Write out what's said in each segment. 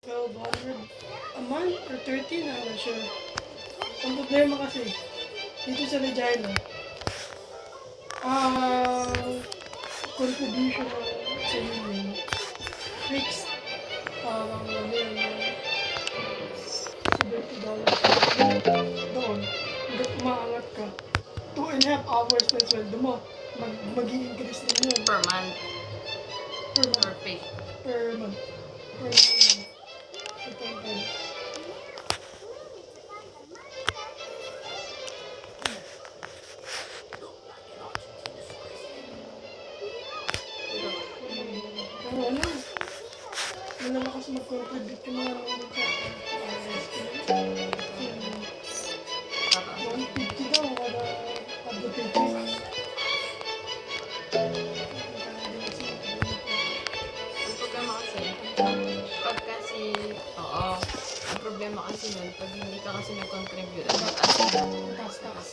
1200 a month or 13, I'm not sure. Ang problema kasi, dito sa Regina, contribution sa union, fixed, parang ano yun, $70 doon. Hanggat umaangat ka, 2.5 hours na sweldo mo, mag-i-increase din yun. Per month. Per Or month. pay. Per month. Per month. Ito ang pwede. Pero ano, malalakas mag-contribute yung mga nanonood sa RSP. 150 daw kada paycheck. Ang problema kasi, pag kasi, oo, ang problema kasi nun, pag hindi ka kasi nag-contribute, ang taas na. Taas.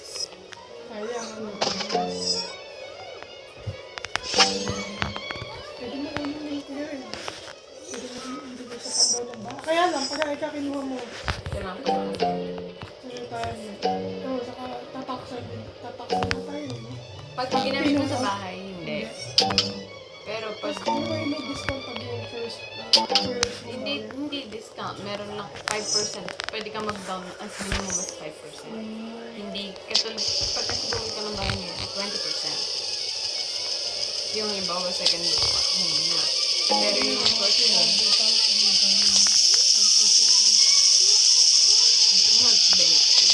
Sayang, ano. Pwede mo kunin yung kuya eh. Pwede mo hindi ko sa pambaw ng bahay. Kaya lang, pag ikaw kinuha mo, Kailangan pa lang. sa retirement. Oo, saka tataksan na tayo, no? Pag ginamit mo sa bahay, hindi. Pero pag, Tapos, may discount pag yung first hindi discount, meron lang 5%. Pwede ka mag-down as minimum as 5%. Hindi, katulad, pag kasi bumili ka ng bahay niya, 20%. Yung iba ba second home na. Pero yung first home, month benefit.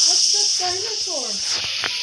What's that dinosaur?